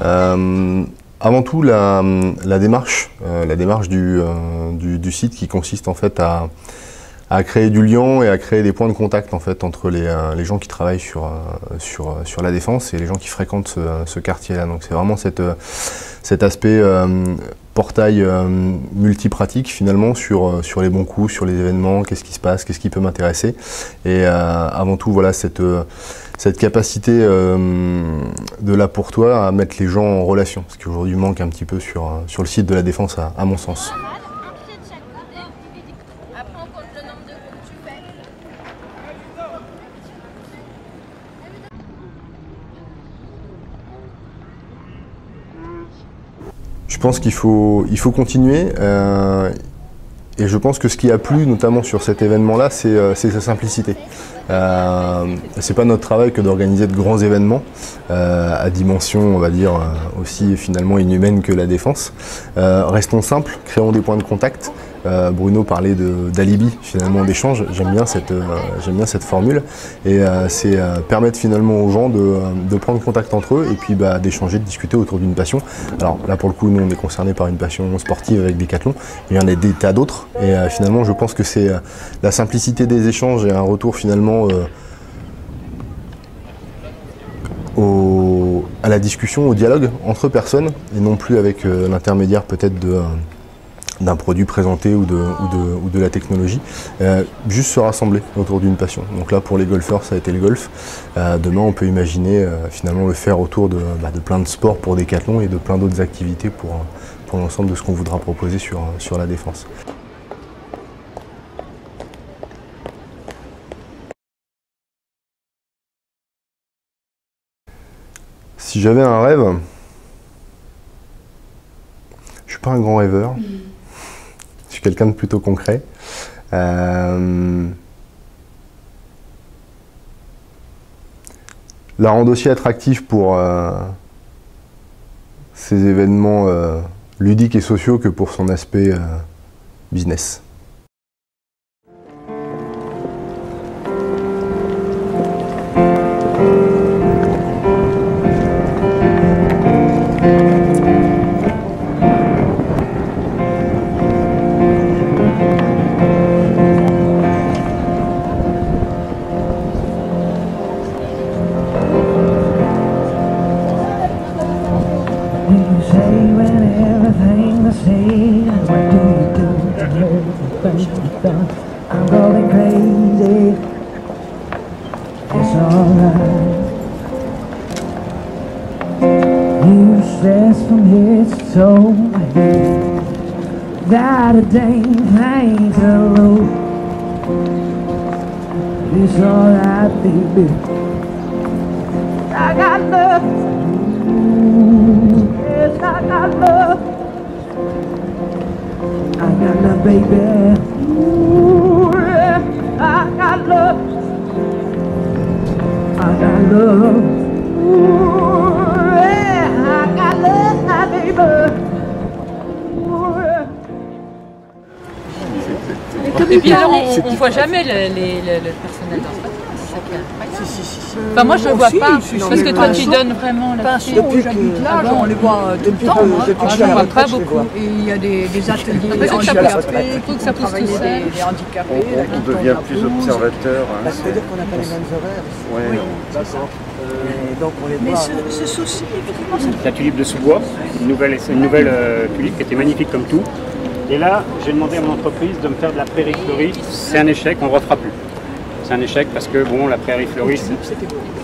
Avant tout, la démarche du site qui consiste en fait à créer du lien et à créer des points de contact en fait entre les gens qui travaillent sur la Défense et les gens qui fréquentent ce quartier-là. Donc c'est vraiment cet aspect portail multipratique finalement sur les bons coups, sur les événements, qu'est-ce qui se passe, qu'est-ce qui peut m'intéresser. Et avant tout, voilà, cette capacité de là pour toi à mettre les gens en relation, ce qui aujourd'hui manque un petit peu sur le site de la Défense à mon sens. Je pense qu'il faut continuer et je pense que ce qui a plu notamment sur cet événement-là, c'est sa simplicité. C'est pas notre travail que d'organiser de grands événements à dimension, on va dire, aussi finalement inhumaine que la Défense. Restons simples, créons des points de contact. Bruno parlait d'alibi finalement d'échange, j'aime bien cette formule et c'est permettre finalement aux gens de prendre contact entre eux et puis d'échanger, de discuter autour d'une passion. Alors là pour le coup nous on est concernés par une passion sportive avec Décathlon, il y en a des tas d'autres et finalement je pense que c'est la simplicité des échanges et un retour finalement à la discussion, au dialogue entre personnes et non plus avec l'intermédiaire peut-être d'un produit présenté ou de la technologie, juste se rassembler autour d'une passion. Donc là pour les golfeurs ça a été le golf, demain on peut imaginer finalement le faire autour de plein de sports pour Décathlon et de plein d'autres activités pour l'ensemble de ce qu'on voudra proposer sur la Défense. Si j'avais un rêve, je suis pas un grand rêveur. Je suis quelqu'un de plutôt concret. La rendre aussi attractive pour ces événements ludiques et sociaux que pour son aspect business. I'm going crazy, it's alright. You stress from head to toe, that a dang thing to load. It's alright, baby. I got love, yes I got love. I got love, baby. Ooh, yeah, I got love. I got love. Ooh, yeah, I got love, baby. Ooh, yeah. Et puis alors, on ne voit jamais le personnel dans ce bateau. C'est ça qui est incroyable. Enfin, moi je ne le vois pas, parce que toi tu donnes vraiment la passion. Depuis que j'habite là, on les voit tout le temps. Je ne vois pas beaucoup. Et il y a des ateliers handicapés, il faut que ça pousse tout seul. Des handicapés. On devient plus observateur. C'est-à-dire qu'on n'a pas les mêmes horaires. Oui, d'accord. Donc on les voit. Mais ce souci, effectivement, c'est la tulipe de sous-bois, une nouvelle tulipe qui était magnifique comme tout. Et là, j'ai demandé à mon entreprise de me faire de la prairie fleurie. C'est un échec, on ne refera plus. C'est un échec parce que bon, la prairie fleurie, c'est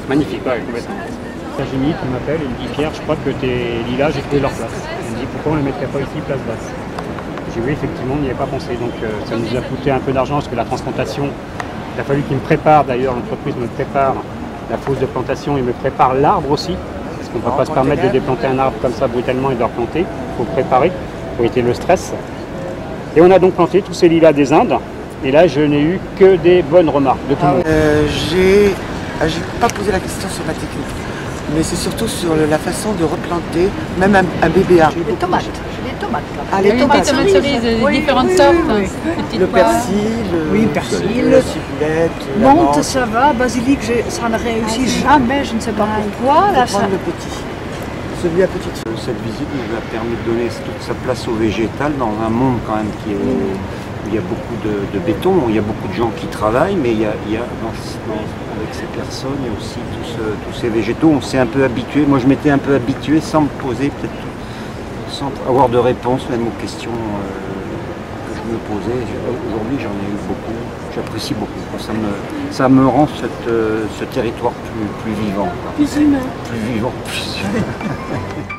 magnifique. Ouais, complètement. Virginie qui m'appelle et me dit Pierre, je crois que tes lilas, j'ai trouvé leur place. Elle me dit pourquoi on ne les mettrait pas ici, place basse. J'ai dit oui, effectivement, on n'y avait pas pensé. Donc ça nous a coûté un peu d'argent parce que la transplantation, il a fallu qu'ils me préparent, d'ailleurs l'entreprise me prépare la fosse de plantation et me prépare l'arbre aussi. Parce qu'on ne peut pas se permettre de déplanter un arbre comme ça brutalement et de le replanter. Il faut le préparer pour éviter le stress. Et on a donc planté tous ces lilas des Indes. Et là, je n'ai eu que des bonnes remarques de tout le monde. J'ai pas posé la question sur ma technique, mais c'est surtout sur la façon de replanter, même un bébé arbre. des tomates. J'ai des tomates. Ah, les tomates cerises, différentes sortes. le persil, oui, persil, la ciboulette, la menthe, menthe. ça va. Basilic, ça ne réussit jamais, je ne sais pas pourquoi. Là, Là, ça... ça... le petit. celui à petite. Cette visite nous a permis de donner toute sa place au végétal dans un monde quand même où il y a beaucoup de béton, où il y a beaucoup de gens qui travaillent, mais avec ces personnes, il y a aussi tous ces végétaux. On s'est un peu habitué, moi je m'étais un peu habitué sans me poser, peut-être sans avoir de réponse même aux questions que je me posais. Aujourd'hui j'en ai eu beaucoup, j'apprécie beaucoup. Ça me rend ce territoire plus vivant. Plus humain. Plus vivant, plus humain.